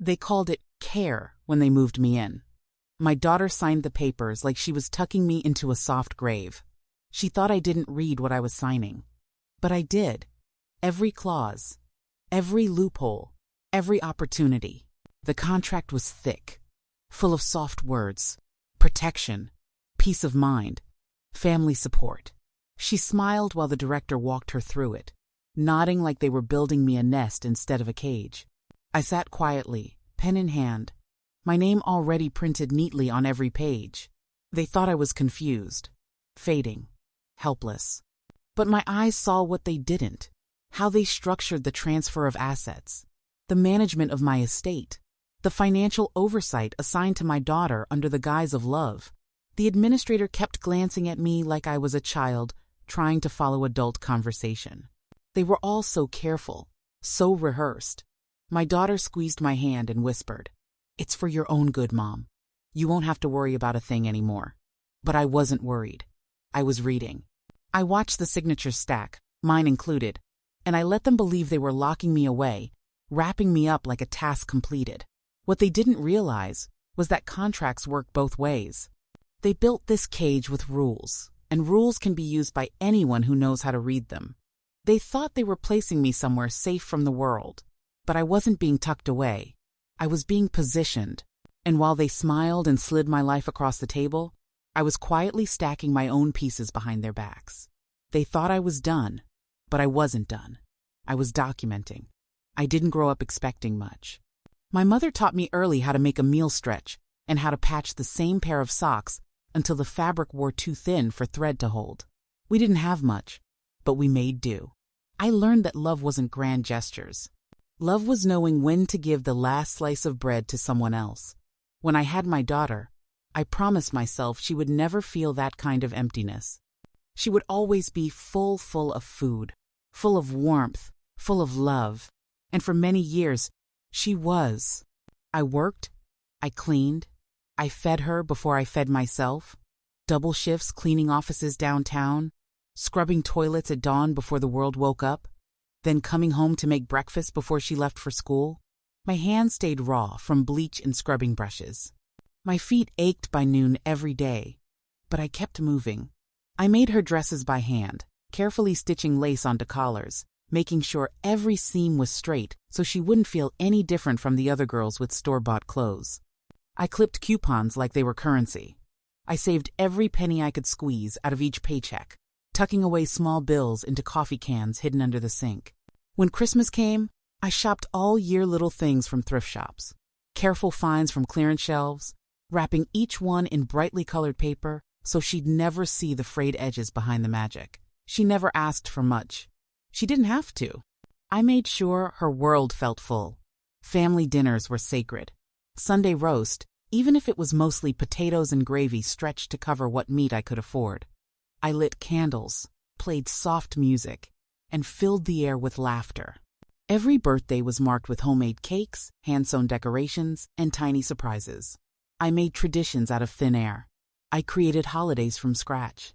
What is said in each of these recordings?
They called it care when they moved me in. My daughter signed the papers like she was tucking me into a soft grave. She thought I didn't read what I was signing. But I did. Every clause, every loophole, every opportunity. The contract was thick, full of soft words, protection, peace of mind, family support. She smiled while the director walked her through it, nodding like they were building me a nest instead of a cage. I sat quietly, pen in hand, my name already printed neatly on every page. They thought I was confused, fading, helpless. But my eyes saw what they didn't, how they structured the transfer of assets, the management of my estate, the financial oversight assigned to my daughter under the guise of love. The administrator kept glancing at me like I was a child trying to follow adult conversation. They were all so careful, so rehearsed. My daughter squeezed my hand and whispered, "It's for your own good, Mom. You won't have to worry about a thing anymore." But I wasn't worried. I was reading. I watched the signatures stack, mine included, and I let them believe they were locking me away, wrapping me up like a task completed. What they didn't realize was that contracts work both ways. They built this cage with rules, and rules can be used by anyone who knows how to read them. They thought they were placing me somewhere safe from the world, but I wasn't being tucked away. I was being positioned, and while they smiled and slid my life across the table, I was quietly stacking my own pieces behind their backs. They thought I was done, but I wasn't done. I was documenting. I didn't grow up expecting much. My mother taught me early how to make a meal stretch and how to patch the same pair of socks until the fabric wore too thin for thread to hold. We didn't have much, but we made do. I learned that love wasn't grand gestures. Love was knowing when to give the last slice of bread to someone else. When I had my daughter, I promised myself she would never feel that kind of emptiness. She would always be full of food, full of warmth, full of love. And for many years, she was. I worked, I cleaned, I fed her before I fed myself, double shifts cleaning offices downtown, scrubbing toilets at dawn before the world woke up, then coming home to make breakfast before she left for school. My hands stayed raw from bleach and scrubbing brushes. My feet ached by noon every day, but I kept moving. I made her dresses by hand, carefully stitching lace onto collars, making sure every seam was straight so she wouldn't feel any different from the other girls with store-bought clothes. I clipped coupons like they were currency. I saved every penny I could squeeze out of each paycheck, tucking away small bills into coffee cans hidden under the sink. When Christmas came, I shopped all year little things from thrift shops, careful finds from clearance shelves, wrapping each one in brightly colored paper so she'd never see the frayed edges behind the magic. She never asked for much. She didn't have to. I made sure her world felt full. Family dinners were sacred. Sunday roast, even if it was mostly potatoes and gravy stretched to cover what meat I could afford. I lit candles, played soft music, and filled the air with laughter. Every birthday was marked with homemade cakes, hand-sewn decorations, and tiny surprises. I made traditions out of thin air. I created holidays from scratch.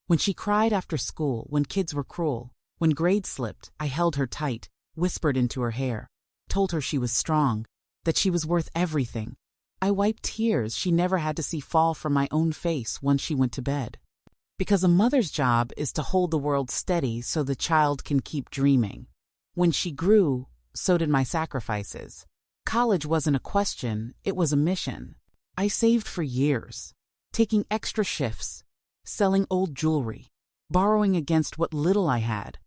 When she cried after school, when kids were cruel, when grades slipped, I held her tight, whispered into her hair, told her she was strong, that she was worth everything. I wiped tears she never had to see fall from my own face once she went to bed. Because a mother's job is to hold the world steady so the child can keep dreaming. When she grew, so did my sacrifices. College wasn't a question, it was a mission. I saved for years, taking extra shifts, selling old jewelry, borrowing against what little I had.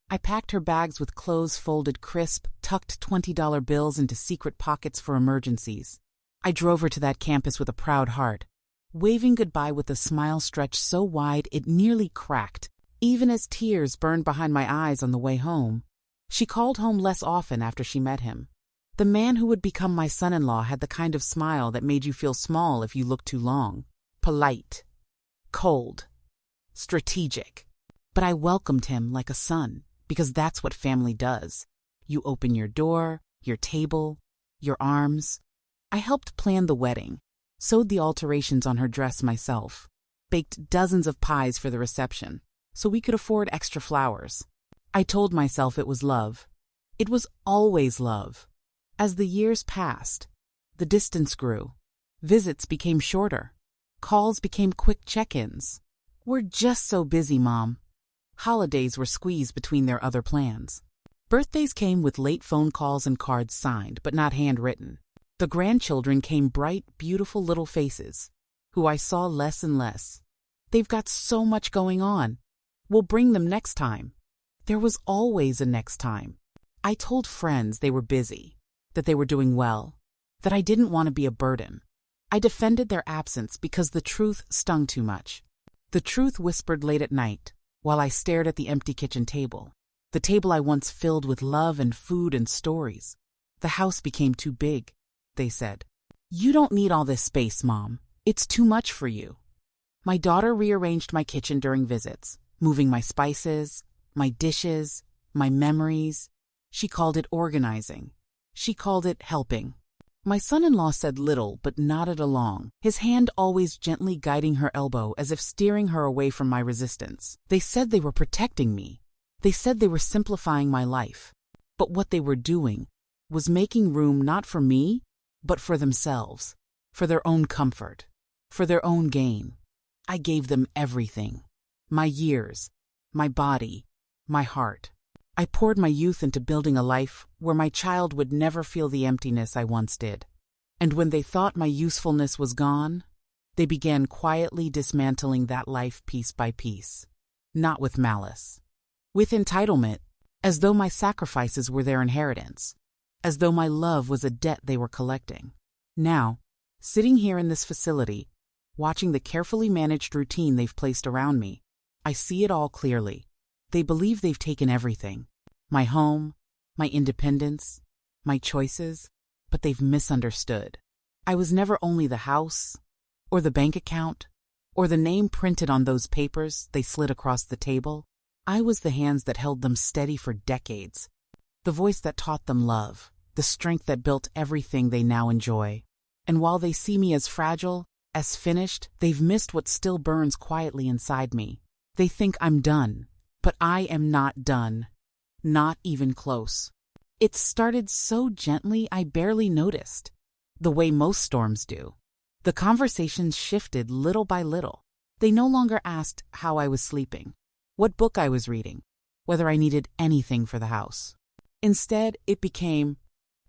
I packed her bags with clothes folded crisp, tucked $20 bills into secret pockets for emergencies. I drove her to that campus with a proud heart, waving goodbye with a smile stretched so wide it nearly cracked, even as tears burned behind my eyes on the way home. She called home less often after she met him. The man who would become my son-in-law had the kind of smile that made you feel small if you looked too long. Polite, cold, strategic. But I welcomed him like a son, because that's what family does. You open your door, your table, your arms. I helped plan the wedding, sewed the alterations on her dress myself, baked dozens of pies for the reception, so we could afford extra flowers. I told myself it was love. It was always love. As the years passed, The distance grew. Visits became shorter. Calls became quick check-ins. We're just so busy, Mom. Holidays were squeezed between their other plans. Birthdays came with late phone calls and cards signed, but not handwritten. The grandchildren came bright, beautiful little faces, who I saw less and less. They've got so much going on. We'll bring them next time. There was always a next time. I told friends they were busy, that they were doing well, that I didn't want to be a burden. I defended their absence because the truth stung too much. The truth whispered late at night, while I stared at the empty kitchen table. The table I once filled with love and food and stories. The house became too big, they said. You don't need all this space, Mom. It's too much for you. My daughter rearranged my kitchen during visits, moving my spices, my dishes, my memories. She called it organizing. She called it helping. My son-in-law said little but nodded along, his hand always gently guiding her elbow as if steering her away from my resistance. They said they were protecting me. They said they were simplifying my life. But what they were doing was making room not for me, but for themselves, for their own comfort, for their own gain. I gave them everything. My years, my body, my heart. I poured my youth into building a life where my child would never feel the emptiness I once did. And when they thought my usefulness was gone, they began quietly dismantling that life piece by piece. Not with malice. With entitlement, as though my sacrifices were their inheritance, as though my love was a debt they were collecting. Now, sitting here in this facility, watching the carefully managed routine they've placed around me, I see it all clearly. They believe they've taken everything. My home, my independence, my choices, but they've misunderstood. I was never only the house, or the bank account, or the name printed on those papers they slid across the table. I was the hands that held them steady for decades, the voice that taught them love, the strength that built everything they now enjoy. And while they see me as fragile, as finished, they've missed what still burns quietly inside me. They think I'm done. But I am not done. Not even close. It started so gently I barely noticed, the way most storms do. The conversations shifted little by little. They no longer asked how I was sleeping, what book I was reading, whether I needed anything for the house. Instead, it became,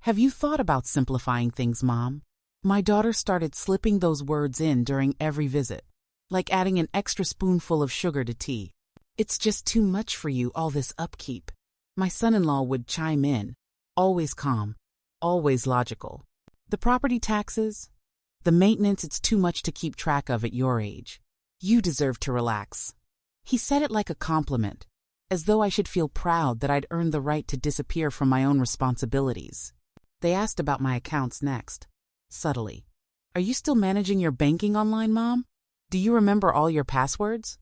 "Have you thought about simplifying things, Mom?" My daughter started slipping those words in during every visit, like adding an extra spoonful of sugar to tea. "It's just too much for you, all this upkeep." My son-in-law would chime in, always calm, always logical. "The property taxes, the maintenance, it's too much to keep track of at your age. You deserve to relax." He said it like a compliment, as though I should feel proud that I'd earned the right to disappear from my own responsibilities. They asked about my accounts next, subtly. "Are you still managing your banking online, Mom? Do you remember all your passwords?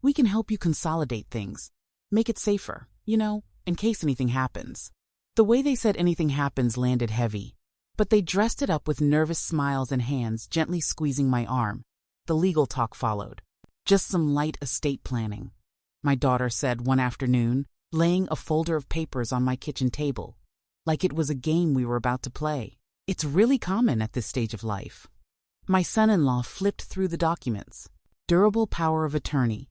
We can help you consolidate things, make it safer, in case anything happens." The way they said anything happens landed heavy, but they dressed it up with nervous smiles and hands gently squeezing my arm. The legal talk followed. Just some light estate planning, my daughter said one afternoon, laying a folder of papers on my kitchen table, like it was a game we were about to play. It's really common at this stage of life. My son-in-law flipped through the documents. Durable power of attorney.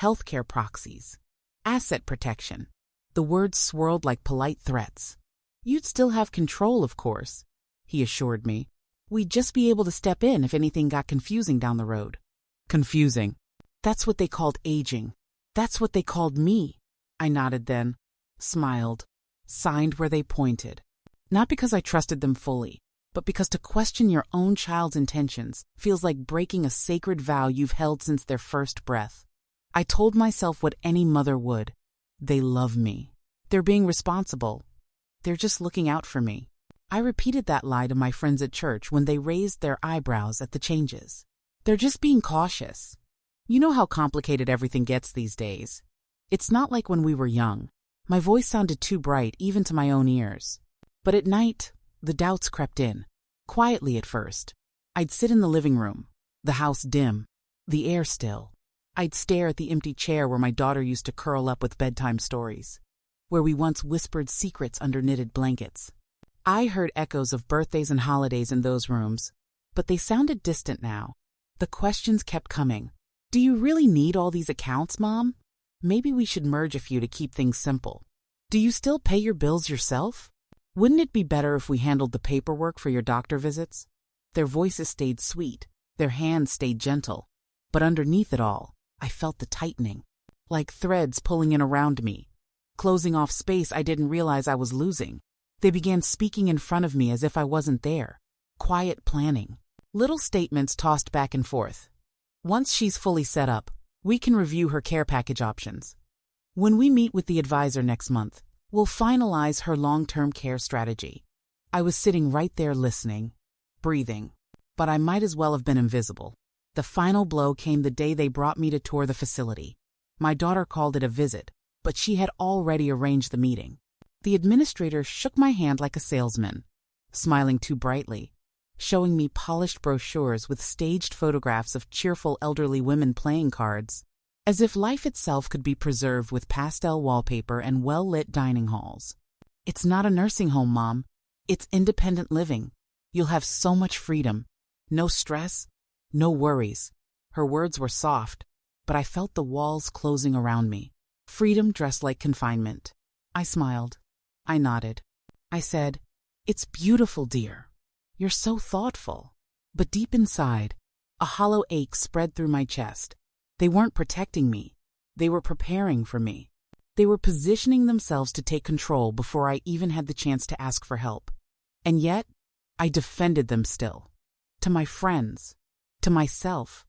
Healthcare proxies, asset protection. The words swirled like polite threats. "You'd still have control, of course," he assured me. "We'd just be able to step in if anything got confusing down the road." Confusing. That's what they called aging. That's what they called me. I nodded then, smiled, signed where they pointed. Not because I trusted them fully, but because to question your own child's intentions feels like breaking a sacred vow you've held since their first breath. I told myself what any mother would. They love me. They're being responsible. They're just looking out for me. I repeated that lie to my friends at church when they raised their eyebrows at the changes. They're just being cautious. You know how complicated everything gets these days. It's not like when we were young. My voice sounded too bright even to my own ears. But at night, the doubts crept in. Quietly at first. I'd sit in the living room, the house dim, the air still. I'd stare at the empty chair where my daughter used to curl up with bedtime stories, where we once whispered secrets under knitted blankets. I heard echoes of birthdays and holidays in those rooms, but they sounded distant now. The questions kept coming. Do you really need all these accounts, Mom? Maybe we should merge a few to keep things simple. Do you still pay your bills yourself? Wouldn't it be better if we handled the paperwork for your doctor visits? Their voices stayed sweet, their hands stayed gentle, but underneath it all, I felt the tightening, like threads pulling in around me, closing off space I didn't realize I was losing. They began speaking in front of me as if I wasn't there. Quiet planning. Little statements tossed back and forth. Once she's fully set up, we can review her care package options. When we meet with the advisor next month, we'll finalize her long-term care strategy. I was sitting right there listening, breathing, but I might as well have been invisible. The final blow came the day they brought me to tour the facility. My daughter called it a visit, but she had already arranged the meeting. The administrator shook my hand like a salesman, smiling too brightly, showing me polished brochures with staged photographs of cheerful elderly women playing cards, as if life itself could be preserved with pastel wallpaper and well-lit dining halls. It's not a nursing home, Mom. It's independent living. You'll have so much freedom. No stress, no worries. Her words were soft, but I felt the walls closing around me. Freedom dressed like confinement. I smiled. I nodded. I said, "It's beautiful, dear. You're so thoughtful." But deep inside, a hollow ache spread through my chest. They weren't protecting me. They were preparing for me. They were positioning themselves to take control before I even had the chance to ask for help. And yet, I defended them still. To my friends. To myself.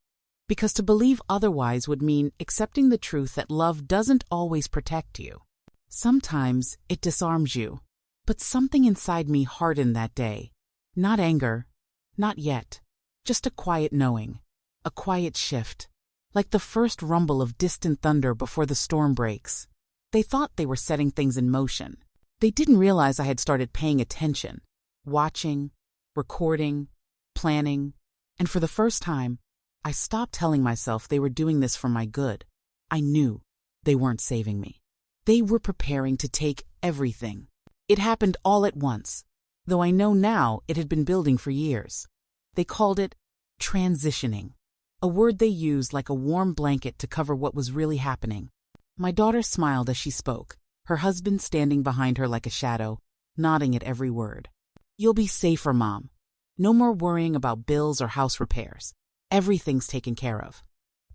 Because to believe otherwise would mean accepting the truth that love doesn't always protect you. Sometimes it disarms you. But something inside me hardened that day. Not anger. Not yet. Just a quiet knowing. A quiet shift. Like the first rumble of distant thunder before the storm breaks. They thought they were setting things in motion. They didn't realize I had started paying attention. Watching. Recording. Planning. And for the first time, I stopped telling myself they were doing this for my good. I knew they weren't saving me. They were preparing to take everything. It happened all at once, though I know now it had been building for years. They called it transitioning, a word they used like a warm blanket to cover what was really happening. My daughter smiled as she spoke, her husband standing behind her like a shadow, nodding at every word. "You'll be safer, Mom. No more worrying about bills or house repairs. Everything's taken care of."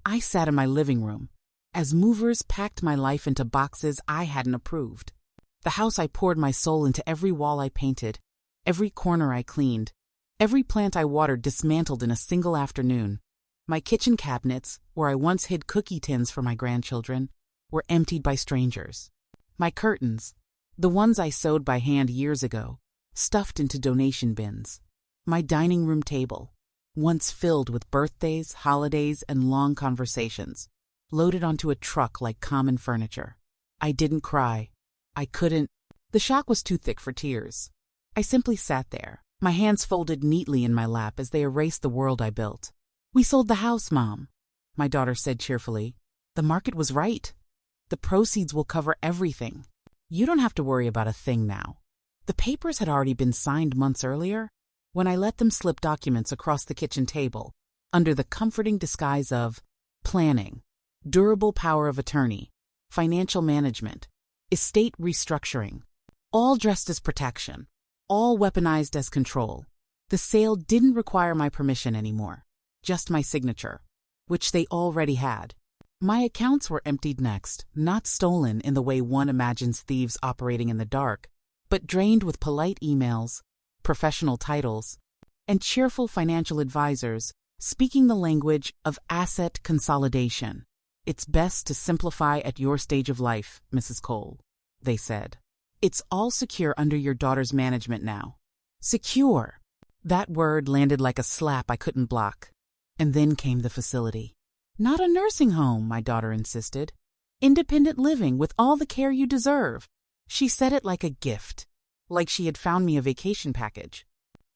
I sat in my living room, as movers packed my life into boxes I hadn't approved. The house I poured my soul into, every wall I painted, every corner I cleaned, every plant I watered dismantled in a single afternoon. My kitchen cabinets, where I once hid cookie tins for my grandchildren, were emptied by strangers. My curtains, the ones I sewed by hand years ago, stuffed into donation bins. My dining room table, once filled with birthdays, holidays, and long conversations, loaded onto a truck like common furniture. I didn't cry. I couldn't. The shock was too thick for tears. I simply sat there, my hands folded neatly in my lap as they erased the world I built. "We sold the house, Mom," my daughter said cheerfully. "The market was right. The proceeds will cover everything. You don't have to worry about a thing now." The papers had already been signed months earlier, when I let them slip documents across the kitchen table, under the comforting disguise of planning, durable power of attorney, financial management, estate restructuring, all dressed as protection, all weaponized as control. The sale didn't require my permission anymore, just my signature, which they already had. My accounts were emptied next, not stolen in the way one imagines thieves operating in the dark, but drained with polite emails, professional titles, and cheerful financial advisors speaking the language of asset consolidation. "It's best to simplify at your stage of life, Mrs. Cole," they said. "It's all secure under your daughter's management now." Secure. That word landed like a slap I couldn't block. And then came the facility. "Not a nursing home," my daughter insisted. "Independent living with all the care you deserve." She said it like a gift, like she had found me a vacation package.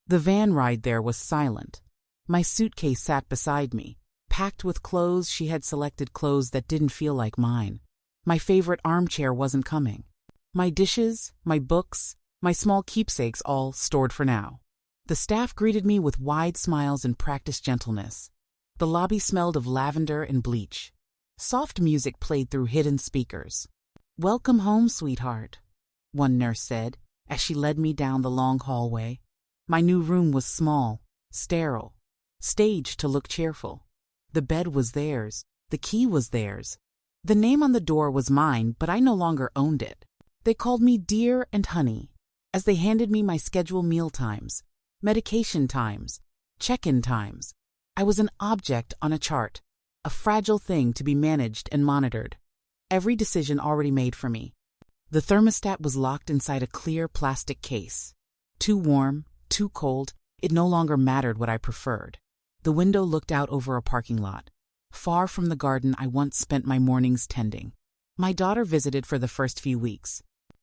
The van ride there was silent. My suitcase sat beside me, packed with clothes she had selected, clothes that didn't feel like mine. My favorite armchair wasn't coming. My dishes, my books, My small keepsakes all stored for now. The staff greeted me with wide smiles and practiced gentleness. The lobby smelled of lavender and bleach. Soft music played through hidden speakers. "Welcome home, sweetheart," one nurse said as she led me down the long hallway. My new room was small, sterile, staged to look cheerful. The bed was theirs. The key was theirs. The name on the door was mine, but I no longer owned it. They called me Dear and Honey as they handed me my scheduled meal times, medication times, check-in times. I was an object on a chart, a fragile thing to be managed and monitored. Every decision already made for me. The thermostat was locked inside a clear plastic case. Too warm, too cold, it no longer mattered what I preferred. The window looked out over a parking lot, far from the garden I once spent my mornings tending. My daughter visited for the first few weeks.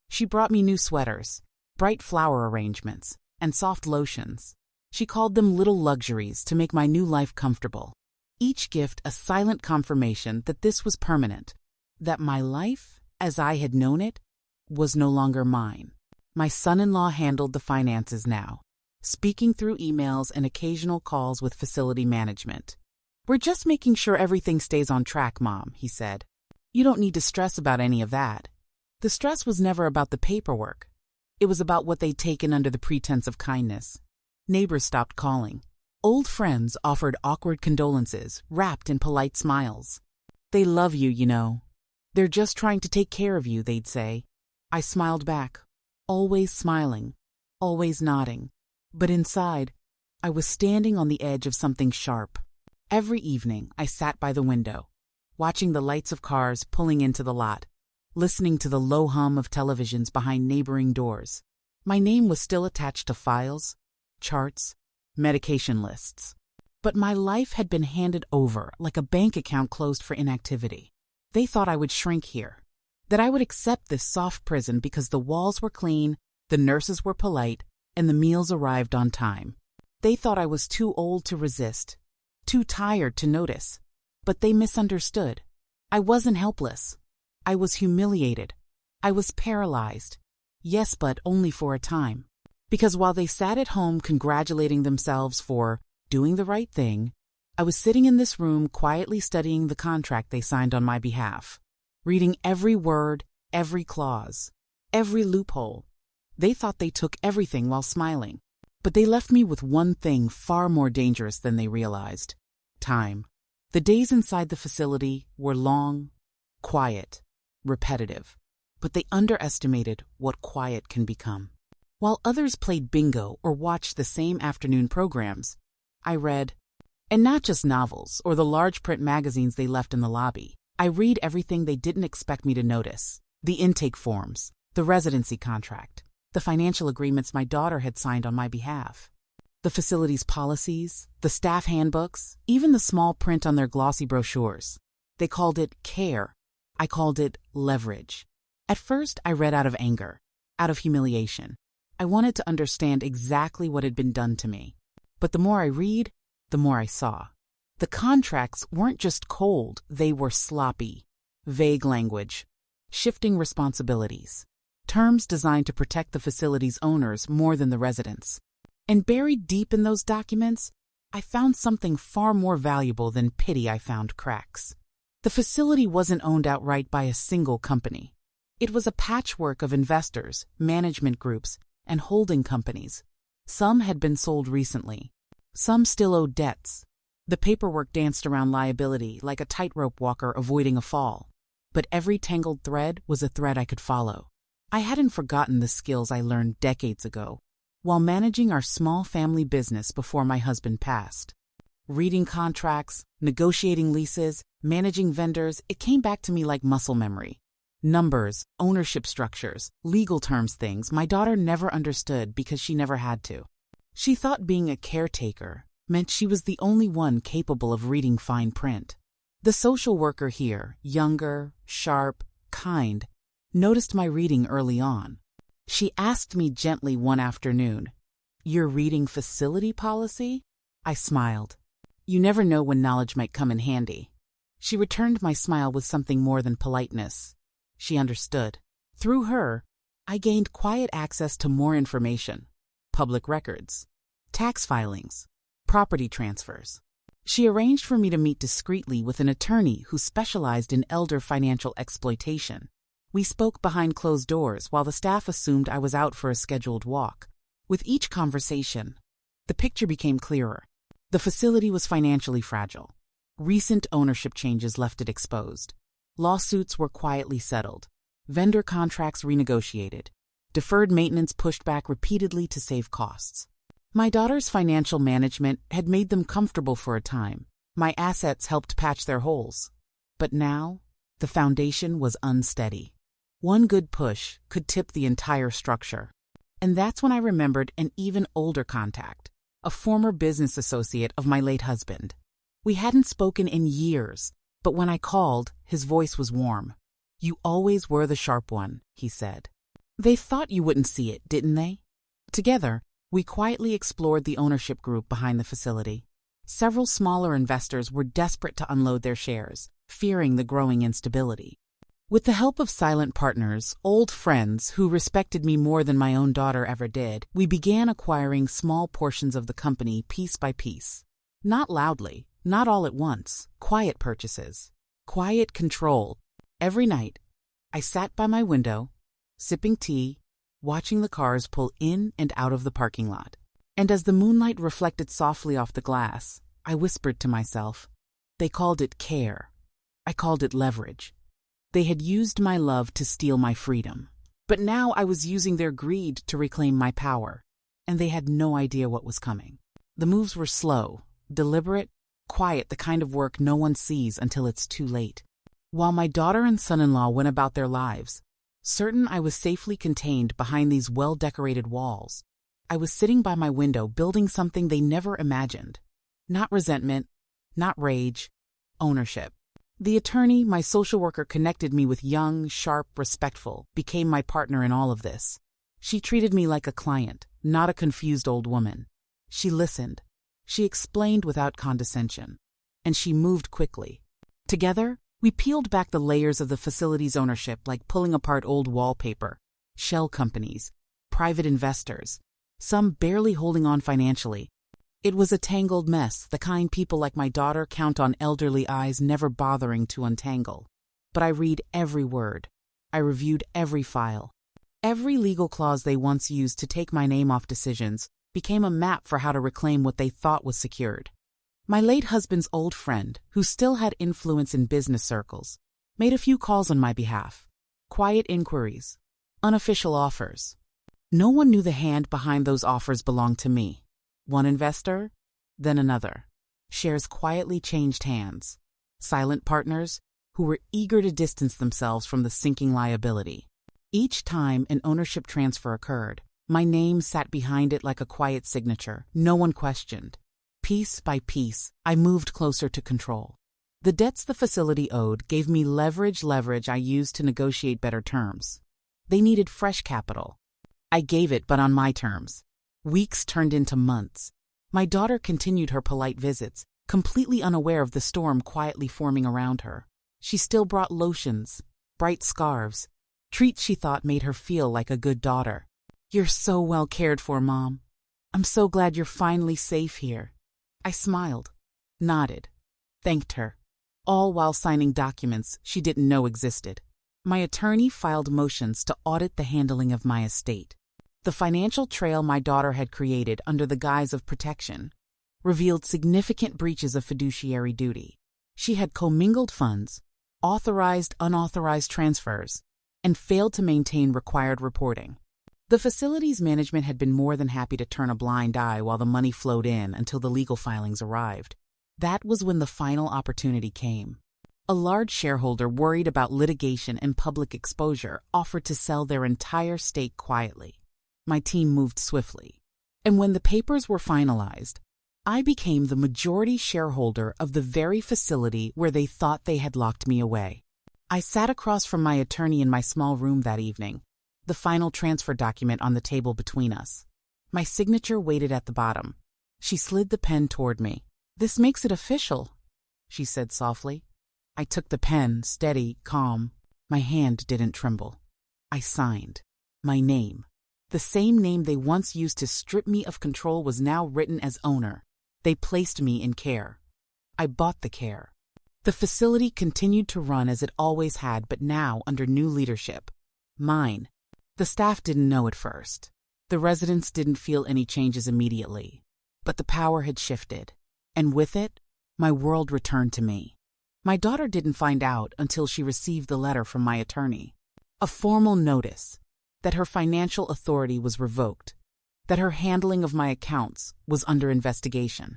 She brought me new sweaters, bright flower arrangements, and soft lotions. She called them little luxuries to make my new life comfortable. Each gift a silent confirmation that this was permanent, that my life, as I had known it, was no longer mine. My son-in-law handled the finances now, speaking through emails and occasional calls with facility management. "We're just making sure everything stays on track, Mom," he said. "You don't need to stress about any of that." The stress was never about the paperwork. It was about what they'd taken under the pretense of kindness. Neighbors stopped calling. Old friends offered awkward condolences, wrapped in polite smiles. "They love you, you know. They're just trying to take care of you," they'd say. I smiled back, always smiling, always nodding. But inside, I was standing on the edge of something sharp. Every evening, I sat by the window, watching the lights of cars pulling into the lot, listening to the low hum of televisions behind neighboring doors. My name was still attached to files, charts, medication lists. But my life had been handed over like a bank account closed for inactivity. They thought I would shrink here, that I would accept this soft prison because the walls were clean, the nurses were polite, and the meals arrived on time. They thought I was too old to resist, too tired to notice. But they misunderstood. I wasn't helpless. I was humiliated. I was paralyzed. Yes, but only for a time. Because while they sat at home congratulating themselves for doing the right thing, I was sitting in this room quietly studying the contract they signed on my behalf, reading every word, every clause, every loophole. They thought they took everything while smiling, but they left me with one thing far more dangerous than they realized: time. The days inside the facility were long, quiet, repetitive, but they underestimated what quiet can become. While others played bingo or watched the same afternoon programs, I read, and not just novels or the large print magazines they left in the lobby. I read everything they didn't expect me to notice: the intake forms, the residency contract, the financial agreements my daughter had signed on my behalf, the facility's policies, the staff handbooks, even the small print on their glossy brochures. They called it care. I called it leverage. At first, I read out of anger, out of humiliation. I wanted to understand exactly what had been done to me. But the more I read, the more I saw. The contracts weren't just cold, they were sloppy. Vague language, shifting responsibilities, terms designed to protect the facility's owners more than the residents. And buried deep in those documents, I found something far more valuable than pity. I found cracks. The facility wasn't owned outright by a single company. It was a patchwork of investors, management groups, and holding companies. Some had been sold recently. Some still owed debts. The paperwork danced around liability like a tightrope walker avoiding a fall. But every tangled thread was a thread I could follow. I hadn't forgotten the skills I learned decades ago, while managing our small family business before my husband passed. Reading contracts, negotiating leases, managing vendors, it came back to me like muscle memory. Numbers, ownership structures, legal terms, things my daughter never understood because she never had to. She thought being a caretaker meant she was the only one capable of reading fine print. The social worker here, younger, sharp, kind, noticed my reading early on. She asked me gently one afternoon, "You're reading facility policy?" I smiled. You never know when knowledge might come in handy. She returned my smile with something more than politeness. She understood. Through her, I gained quiet access to more information: public records, tax filings, property transfers. She arranged for me to meet discreetly with an attorney who specialized in elder financial exploitation. We spoke behind closed doors while the staff assumed I was out for a scheduled walk. With each conversation, the picture became clearer. The facility was financially fragile. Recent ownership changes left it exposed. Lawsuits were quietly settled. Vendor contracts renegotiated. Deferred maintenance pushed back repeatedly to save costs. My daughter's financial management had made them comfortable for a time. My assets helped patch their holes. But now, the foundation was unsteady. One good push could tip the entire structure. And that's when I remembered an even older contact, a former business associate of my late husband. We hadn't spoken in years, but when I called, his voice was warm. "You always were the sharp one," he said. "They thought you wouldn't see it, didn't they?" Together, we quietly explored the ownership group behind the facility. Several smaller investors were desperate to unload their shares, fearing the growing instability. With the help of silent partners, old friends who respected me more than my own daughter ever did, we began acquiring small portions of the company piece by piece. Not loudly, not all at once, quiet purchases, quiet control. Every night, I sat by my window, sipping tea, watching the cars pull in and out of the parking lot. And as the moonlight reflected softly off the glass, I whispered to myself, "They called it care. I called it leverage. They had used my love to steal my freedom. But now I was using their greed to reclaim my power, and they had no idea what was coming." The moves were slow, deliberate, quiet, the kind of work no one sees until it's too late. While my daughter and son-in-law went about their lives, certain I was safely contained behind these well-decorated walls, I was sitting by my window building something they never imagined. Not resentment, not rage, ownership. The attorney, my social worker, connected me with young, sharp, respectful, became my partner in all of this. She treated me like a client, not a confused old woman. She listened. She explained without condescension. And she moved quickly. Together, we peeled back the layers of the facility's ownership like pulling apart old wallpaper. Shell companies, private investors, some barely holding on financially. It was a tangled mess, the kind people like my daughter count on elderly eyes never bothering to untangle. But I read every word. I reviewed every file. Every legal clause they once used to take my name off decisions became a map for how to reclaim what they thought was secured. My late husband's old friend, who still had influence in business circles, made a few calls on my behalf. Quiet inquiries, unofficial offers. No one knew the hand behind those offers belonged to me. One investor, then another. Shares quietly changed hands. Silent partners who were eager to distance themselves from the sinking liability. Each time an ownership transfer occurred, my name sat behind it like a quiet signature. No one questioned. Piece by piece, I moved closer to control. The debts the facility owed gave me leverage I used to negotiate better terms. They needed fresh capital. I gave it, but on my terms. Weeks turned into months. My daughter continued her polite visits, completely unaware of the storm quietly forming around her. She still brought lotions, bright scarves, treats she thought made her feel like a good daughter. "You're so well cared for, Mom. I'm so glad you're finally safe here." I smiled, nodded, thanked her, all while signing documents she didn't know existed. My attorney filed motions to audit the handling of my estate. The financial trail my daughter had created under the guise of protection revealed significant breaches of fiduciary duty. She had commingled funds, authorized unauthorized transfers, and failed to maintain required reporting. The facility's management had been more than happy to turn a blind eye while the money flowed in until the legal filings arrived. That was when the final opportunity came. A large shareholder worried about litigation and public exposure offered to sell their entire stake quietly. My team moved swiftly, and when the papers were finalized, I became the majority shareholder of the very facility where they thought they had locked me away. I sat across from my attorney in my small room that evening, the final transfer document on the table between us. My signature waited at the bottom. She slid the pen toward me. "This makes it official," she said softly. I took the pen, steady, calm. My hand didn't tremble. I signed. My name. The same name they once used to strip me of control was now written as owner. They placed me in care. I bought the care. The facility continued to run as it always had, but now under new leadership. Mine. The staff didn't know at first. The residents didn't feel any changes immediately. But the power had shifted. And with it, my world returned to me. My daughter didn't find out until she received the letter from my attorney. A formal notice that her financial authority was revoked, that her handling of my accounts was under investigation,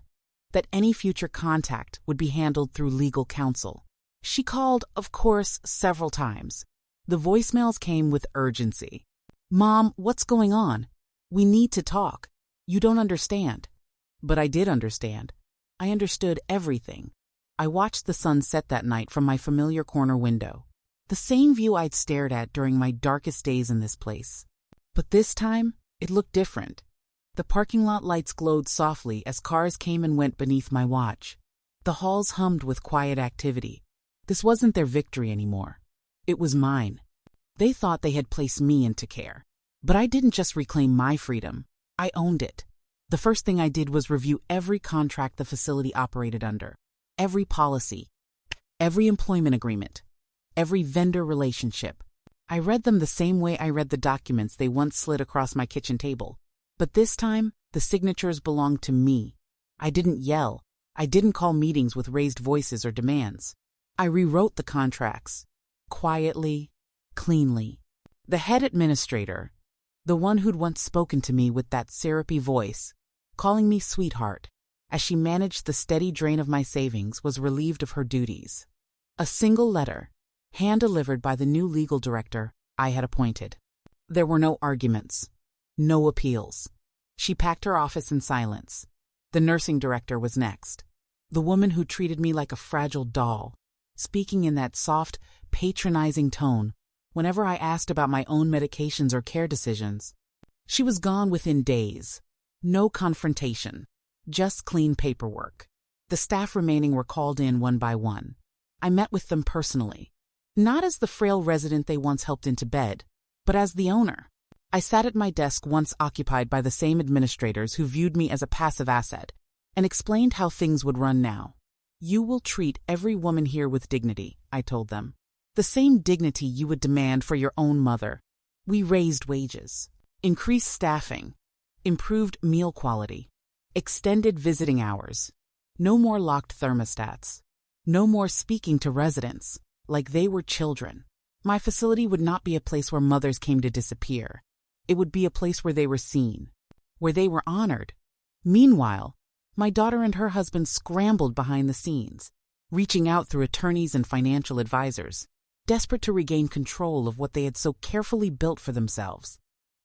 that any future contact would be handled through legal counsel. She called, of course, several times. The voicemails came with urgency. "Mom, what's going on? We need to talk. You don't understand." But I did understand. I understood everything. I watched the sun set that night from my familiar corner window. The same view I'd stared at during my darkest days in this place. But this time, it looked different. The parking lot lights glowed softly as cars came and went beneath my watch. The halls hummed with quiet activity. This wasn't their victory anymore. It was mine. They thought they had placed me into care. But I didn't just reclaim my freedom. I owned it. The first thing I did was review every contract the facility operated under, every policy, every employment agreement, every vendor relationship. I read them the same way I read the documents they once slid across my kitchen table. But this time, the signatures belonged to me. I didn't yell. I didn't call meetings with raised voices or demands. I rewrote the contracts. Quietly, cleanly. The head administrator, the one who'd once spoken to me with that syrupy voice, calling me sweetheart, as she managed the steady drain of my savings, was relieved of her duties. A single letter, hand-delivered by the new legal director I had appointed. There were no arguments, no appeals. She packed her office in silence. The nursing director was next. The woman who treated me like a fragile doll, speaking in that soft, patronizing tone whenever I asked about my own medications or care decisions. She was gone within days. No confrontation, just clean paperwork. The staff remaining were called in one by one. I met with them personally. Not as the frail resident they once helped into bed, but as the owner. I sat at my desk once occupied by the same administrators who viewed me as a passive asset, and explained how things would run now. "You will treat every woman here with dignity," I told them. "The same dignity you would demand for your own mother." We raised wages, increased staffing, improved meal quality, extended visiting hours. No more locked thermostats. No more speaking to residents like they were children. My facility would not be a place where mothers came to disappear. It would be a place where they were seen, where they were honored. Meanwhile, my daughter and her husband scrambled behind the scenes, reaching out through attorneys and financial advisors, desperate to regain control of what they had so carefully built for themselves.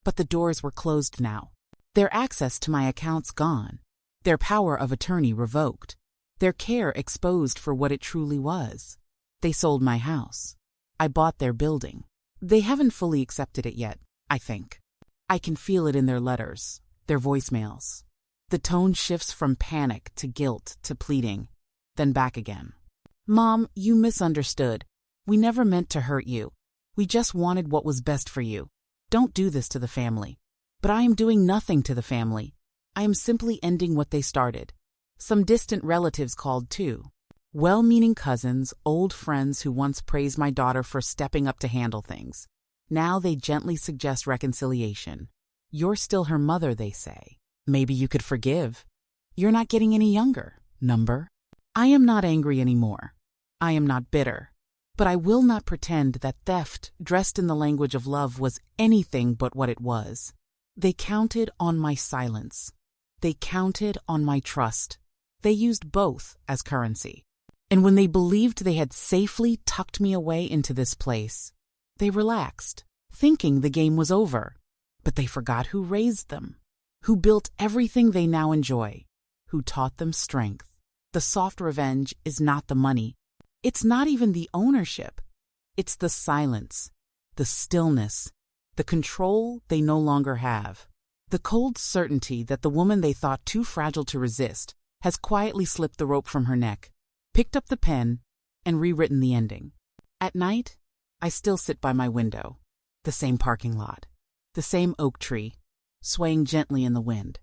But the doors were closed now. Their access to my accounts gone. Their power of attorney revoked. Their care exposed for what it truly was. They sold my house. I bought their building. They haven't fully accepted it yet, I think. I can feel it in their letters, their voicemails. The tone shifts from panic to guilt to pleading, then back again. "Mom, you misunderstood. We never meant to hurt you. We just wanted what was best for you. Don't do this to the family." But I am doing nothing to the family. I am simply ending what they started. Some distant relatives called too. Well-meaning cousins, old friends who once praised my daughter for stepping up to handle things. Now they gently suggest reconciliation. "You're still her mother," they say. "Maybe you could forgive. You're not getting any younger, number." I am not angry anymore. I am not bitter. But I will not pretend that theft, dressed in the language of love, was anything but what it was. They counted on my silence. They counted on my trust. They used both as currency. And when they believed they had safely tucked me away into this place, they relaxed, thinking the game was over. But they forgot who raised them, who built everything they now enjoy, who taught them strength. The soft revenge is not the money. It's not even the ownership. It's the silence, the stillness, the control they no longer have. The cold certainty that the woman they thought too fragile to resist has quietly slipped the rope from her neck, picked up the pen, and rewritten the ending. At night, I still sit by my window. The same parking lot. the same oak tree, swaying gently in the wind.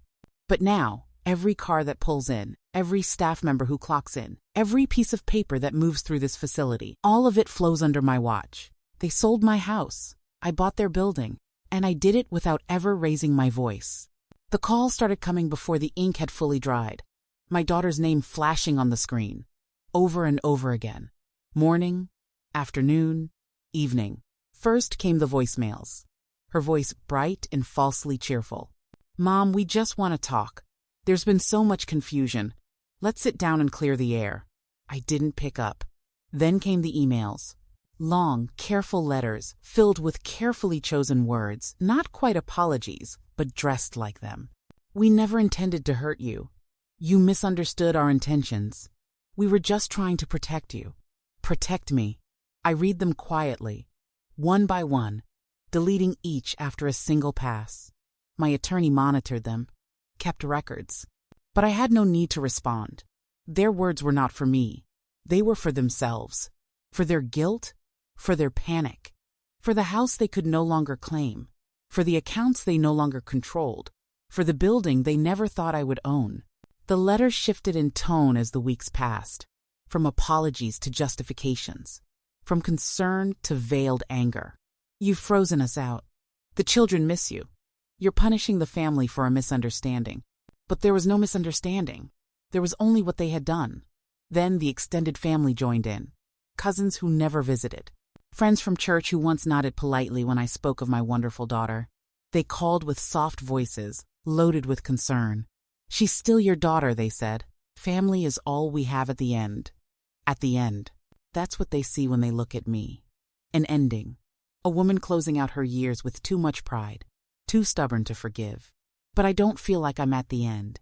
But now, every car that pulls in, every staff member who clocks in, every piece of paper that moves through this facility, all of it flows under my watch. They sold my house. I bought their building. And I did it without ever raising my voice. The calls started coming before the ink had fully dried. My daughter's name flashing on the screen, over and over again. Morning, afternoon, evening. First came the voicemails. Her voice bright and falsely cheerful. "Mom, we just want to talk. There's been so much confusion. Let's sit down and clear the air." I didn't pick up. Then came the emails. Long, careful letters filled with carefully chosen words, not quite apologies, but dressed like them. "We never intended to hurt you. You misunderstood our intentions. We were just trying to protect you. Protect me." I read them quietly, one by one, deleting each after a single pass. My attorney monitored them, kept records. But I had no need to respond. Their words were not for me. They were for themselves, for their guilt, for their panic, for the house they could no longer claim, for the accounts they no longer controlled, for the building they never thought I would own. The letters shifted in tone as the weeks passed, from apologies to justifications, from concern to veiled anger. "You've frozen us out. The children miss you. You're punishing the family for a misunderstanding." But there was no misunderstanding. There was only what they had done. Then the extended family joined in. Cousins who never visited. Friends from church who once nodded politely when I spoke of my wonderful daughter. They called with soft voices, loaded with concern. "She's still your daughter," they said. "Family is all we have at the end." At the end. That's what they see when they look at me. An ending. A woman closing out her years with too much pride, too stubborn to forgive. But I don't feel like I'm at the end.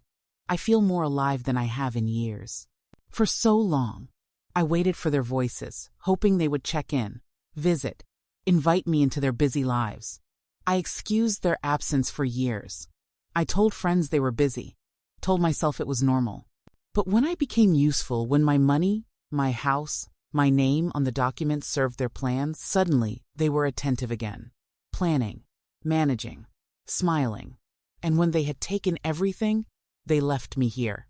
I feel more alive than I have in years. For so long, I waited for their voices, hoping they would check in, visit, invite me into their busy lives. I excused their absence for years. I told friends they were busy, told myself it was normal. But when I became useful, when my money, my house, my name on the documents served their plans, suddenly they were attentive again. Planning, managing, smiling. And when they had taken everything, they left me here.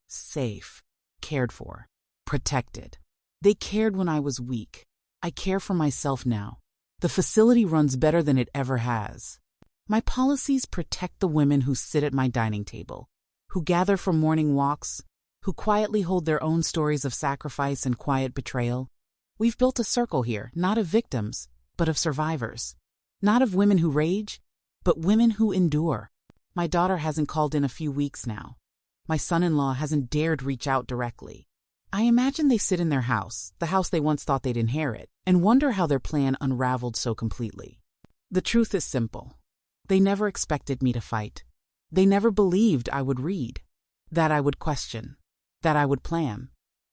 Safe, cared for, protected. They cared when I was weak. I care for myself now. The facility runs better than it ever has. My policies protect the women who sit at my dining table, who gather for morning walks, who quietly hold their own stories of sacrifice and quiet betrayal. We've built a circle here, not of victims, but of survivors. Not of women who rage, but women who endure. My daughter hasn't called in a few weeks now. My son-in-law hasn't dared reach out directly. I imagine they sit in their house, the house they once thought they'd inherit, and wonder how their plan unraveled so completely. The truth is simple. They never expected me to fight. They never believed I would read, that I would question, that I would plan.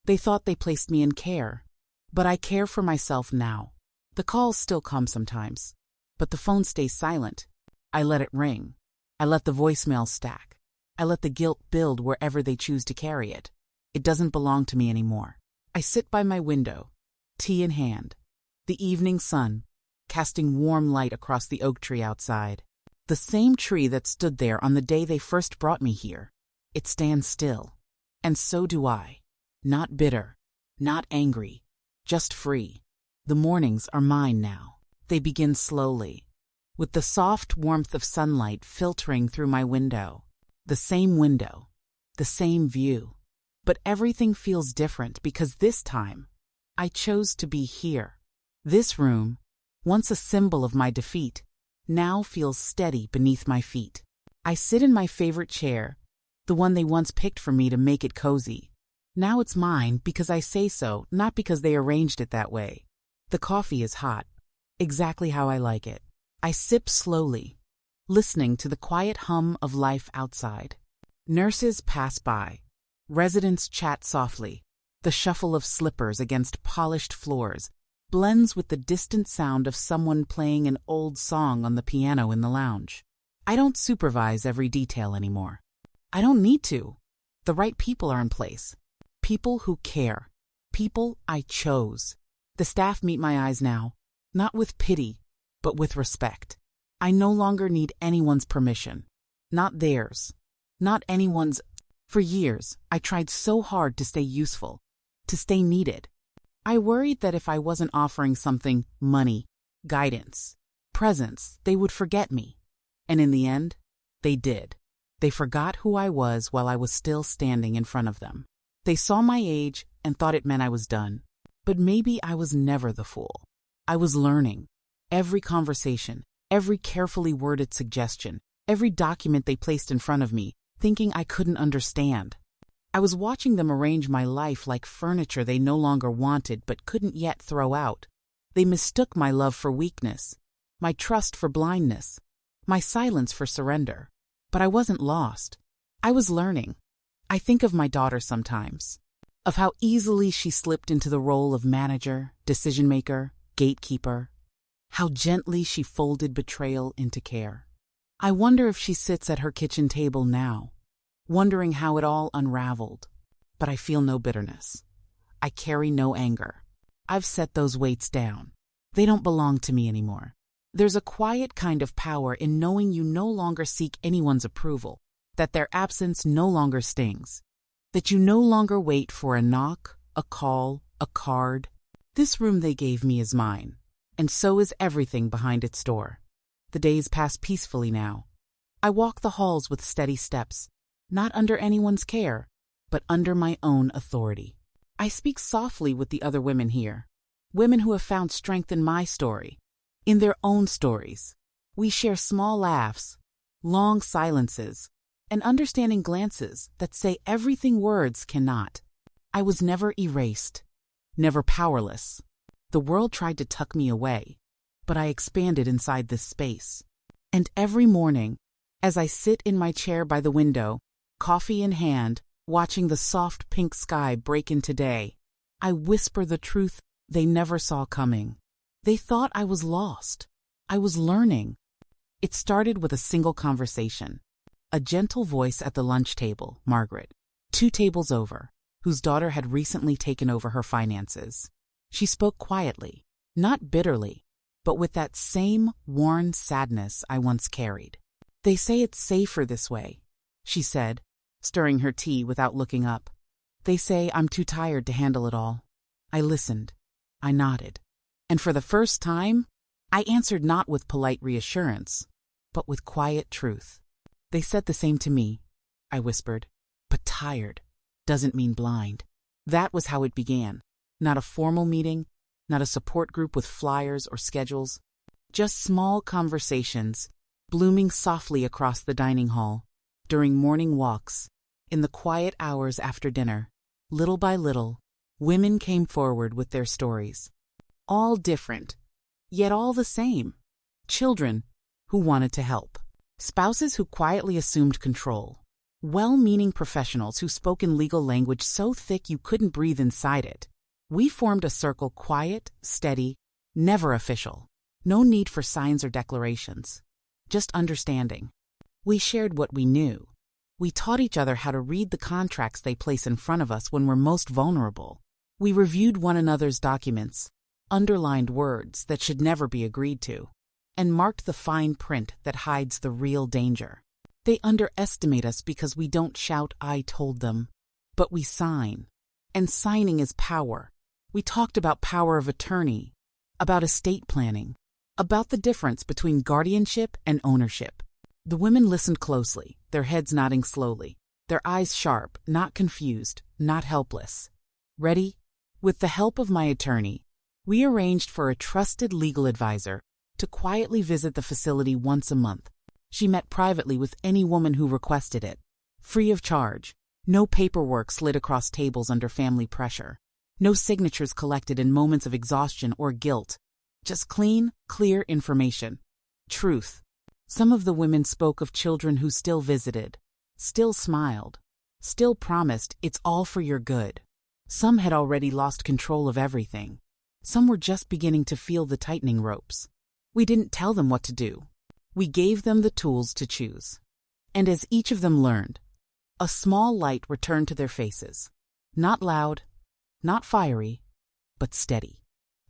They thought they placed me in care. But I care for myself now. The calls still come sometimes, but the phone stays silent. I let it ring. I let the voicemail stack. I let the guilt build wherever they choose to carry it. It doesn't belong to me anymore. I sit by my window, tea in hand, the evening sun casting warm light across the oak tree outside. The same tree that stood there on the day they first brought me here. It stands still. And so do I. Not bitter, not angry, just free. The mornings are mine now. They begin slowly, with the soft warmth of sunlight filtering through my window. The same view. But everything feels different because this time, I chose to be here. This room, once a symbol of my defeat, now feels steady beneath my feet. I sit in my favorite chair, the one they once picked for me to make it cozy. Now it's mine because I say so, not because they arranged it that way. The coffee is hot, exactly how I like it. I sip slowly, listening to the quiet hum of life outside. Nurses pass by. Residents chat softly. The shuffle of slippers against polished floors blends with the distant sound of someone playing an old song on the piano in the lounge. I don't supervise every detail anymore. I don't need to. The right people are in place. People who care. People I chose. The staff meet my eyes now, not with pity, but with respect. I no longer need anyone's permission. Not theirs. Not anyone's. For years, I tried so hard to stay useful, to stay needed. I worried that if I wasn't offering something, money, guidance, presence, they would forget me. And in the end, they did. They forgot who I was while I was still standing in front of them. They saw my age and thought it meant I was done. But maybe I was never the fool. I was learning. Every conversation, every carefully worded suggestion, every document they placed in front of me, thinking I couldn't understand. I was watching them arrange my life like furniture they no longer wanted but couldn't yet throw out. They mistook my love for weakness, my trust for blindness, my silence for surrender. But I wasn't lost. I was learning. I think of my daughter sometimes, of how easily she slipped into the role of manager, decision-maker, gatekeeper, how gently she folded betrayal into care. I wonder if she sits at her kitchen table now, wondering how it all unraveled. But I feel no bitterness. I carry no anger. I've set those weights down. They don't belong to me anymore. There's a quiet kind of power in knowing you no longer seek anyone's approval, that their absence no longer stings, that you no longer wait for a knock, a call, a card. This room they gave me is mine, and so is everything behind its door. The days pass peacefully now. I walk the halls with steady steps, not under anyone's care, but under my own authority. I speak softly with the other women here, women who have found strength in my story, in their own stories. We share small laughs, long silences, and understanding glances that say everything words cannot. I was never erased, never powerless. The world tried to tuck me away, but I expanded inside this space. And every morning, as I sit in my chair by the window, coffee in hand, watching the soft pink sky break into day, I whisper the truth they never saw coming. They thought I was lost. I was learning. It started with a single conversation. A gentle voice at the lunch table, Margaret, 2 tables over, whose daughter had recently taken over her finances. She spoke quietly, not bitterly, but with that same worn sadness I once carried. "They say it's safer this way," she said, stirring her tea without looking up. "They say I'm too tired to handle it all." I listened. I nodded. And for the first time, I answered not with polite reassurance, but with quiet truth. "They said the same to me," I whispered. "But tired doesn't mean blind." That was how it began. Not a formal meeting, not a support group with flyers or schedules, just small conversations, blooming softly across the dining hall, during morning walks, in the quiet hours after dinner. Little by little, women came forward with their stories. All different, yet all the same. Children who wanted to help. Spouses who quietly assumed control. Well-meaning professionals who spoke in legal language so thick you couldn't breathe inside it. We formed a circle quiet, steady, never official. No need for signs or declarations. Just understanding. We shared what we knew. We taught each other how to read the contracts they place in front of us when we're most vulnerable. We reviewed one another's documents, underlined words that should never be agreed to, and marked the fine print that hides the real danger. They underestimate us because we don't shout, "I told them," but we sign. And signing is power. We talked about power of attorney, about estate planning, about the difference between guardianship and ownership. The women listened closely, their heads nodding slowly, their eyes sharp, not confused, not helpless. Ready? With the help of my attorney, we arranged for a trusted legal advisor to quietly visit the facility once a month. She met privately with any woman who requested it, free of charge. No paperwork slid across tables under family pressure. No signatures collected in moments of exhaustion or guilt. Just clean, clear information. Truth. Some of the women spoke of children who still visited, still smiled, still promised it's all for your good. Some had already lost control of everything. Some were just beginning to feel the tightening ropes. We didn't tell them what to do. We gave them the tools to choose. And as each of them learned, a small light returned to their faces. Not loud, not fiery, but steady.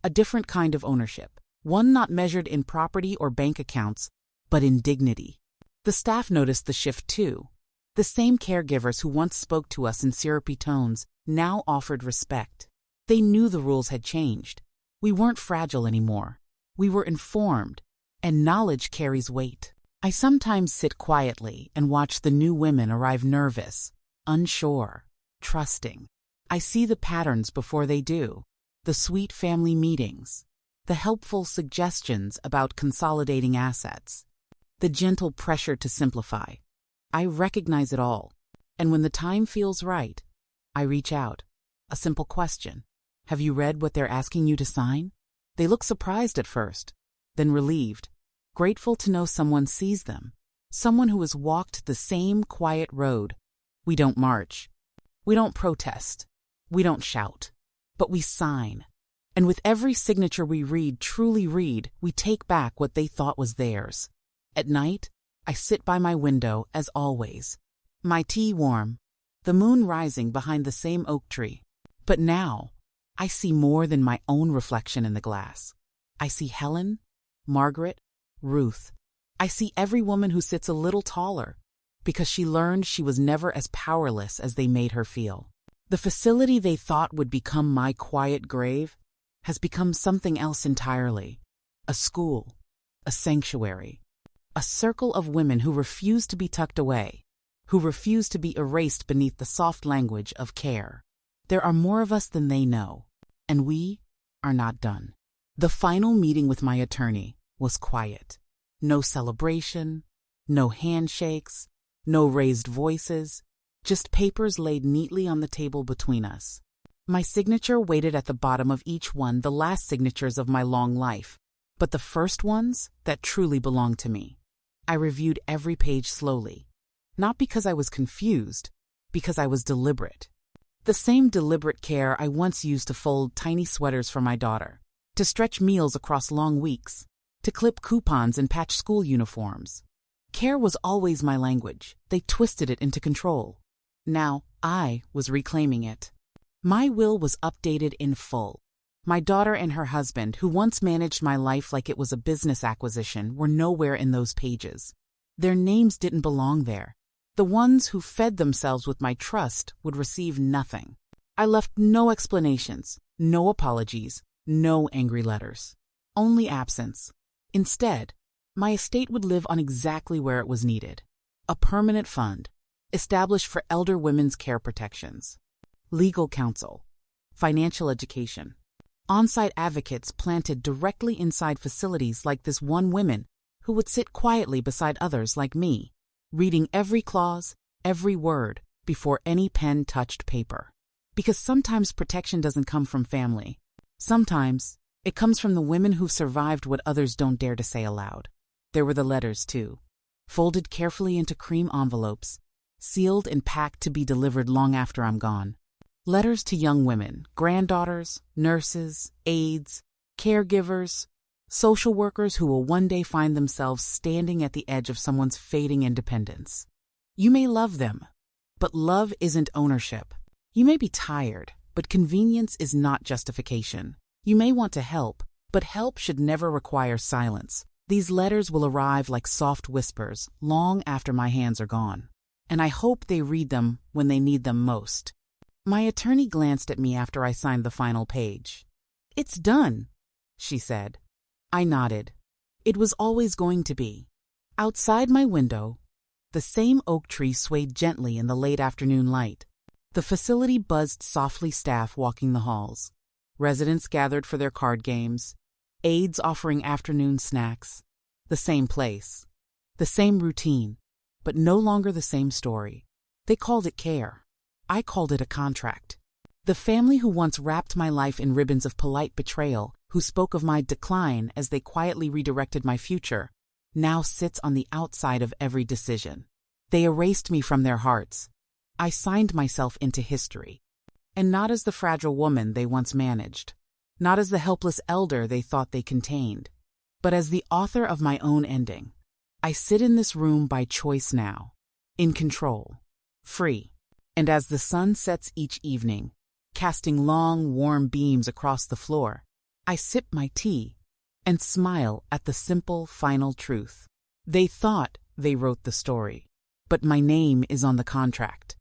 A different kind of ownership. One not measured in property or bank accounts, but in dignity. The staff noticed the shift too. The same caregivers who once spoke to us in syrupy tones now offered respect. They knew the rules had changed. We weren't fragile anymore. We were informed, and knowledge carries weight. I sometimes sit quietly and watch the new women arrive nervous, unsure, trusting. I see the patterns before they do, the sweet family meetings, the helpful suggestions about consolidating assets, the gentle pressure to simplify. I recognize it all, and when the time feels right, I reach out. A simple question. Have you read what they're asking you to sign? They look surprised at first, then relieved, grateful to know someone sees them, someone who has walked the same quiet road. We don't march. We don't protest. We don't shout. But we sign. And with every signature we read, truly read, we take back what they thought was theirs. At night, I sit by my window as always. My tea warm, the moon rising behind the same oak tree. But now, I see more than my own reflection in the glass. I see Helen, Margaret, Ruth. I see every woman who sits a little taller because she learned she was never as powerless as they made her feel. The facility they thought would become my quiet grave has become something else entirely. A school, a sanctuary, a circle of women who refuse to be tucked away, who refuse to be erased beneath the soft language of care. There are more of us than they know, and we are not done. The final meeting with my attorney was quiet. No celebration, no handshakes, no raised voices, just papers laid neatly on the table between us. My signature waited at the bottom of each one, the last signatures of my long life, but the first ones that truly belonged to me. I reviewed every page slowly, not because I was confused, because I was deliberate. The same deliberate care I once used to fold tiny sweaters for my daughter, to stretch meals across long weeks, to clip coupons and patch school uniforms. Care was always my language. They twisted it into control. Now I was reclaiming it. My will was updated in full. My daughter and her husband, who once managed my life like it was a business acquisition, were nowhere in those pages. Their names didn't belong there. The ones who fed themselves with my trust would receive nothing. I left no explanations, no apologies, no angry letters. Only absence. Instead, my estate would live on exactly where it was needed. A permanent fund, established for elder women's care protections. Legal counsel. Financial education. On-site advocates planted directly inside facilities like this one woman who would sit quietly beside others like me, reading every clause, every word, before any pen touched paper. Because sometimes protection doesn't come from family. Sometimes it comes from the women who've survived what others don't dare to say aloud. There were the letters, too, folded carefully into cream envelopes, sealed and packed to be delivered long after I'm gone. Letters to young women, granddaughters, nurses, aides, caregivers, social workers who will one day find themselves standing at the edge of someone's fading independence. You may love them, but love isn't ownership. You may be tired, but convenience is not justification. You may want to help, but help should never require silence. These letters will arrive like soft whispers long after my hands are gone, and I hope they read them when they need them most. My attorney glanced at me after I signed the final page. "It's done," she said. I nodded. It was always going to be. Outside my window, the same oak tree swayed gently in the late afternoon light. The facility buzzed softly, staff walking the halls. Residents gathered for their card games, aides offering afternoon snacks. The same place, the same routine, but no longer the same story. They called it care. I called it a contract. The family who once wrapped my life in ribbons of polite betrayal, who spoke of my decline as they quietly redirected my future, now sits on the outside of every decision. They erased me from their hearts. I signed myself into history. And not as the fragile woman they once managed, not as the helpless elder they thought they contained, but as the author of my own ending. I sit in this room by choice now, in control, free. And as the sun sets each evening, casting long, warm beams across the floor, I sip my tea and smile at the simple, final truth. They thought they wrote the story, but my name is on the contract.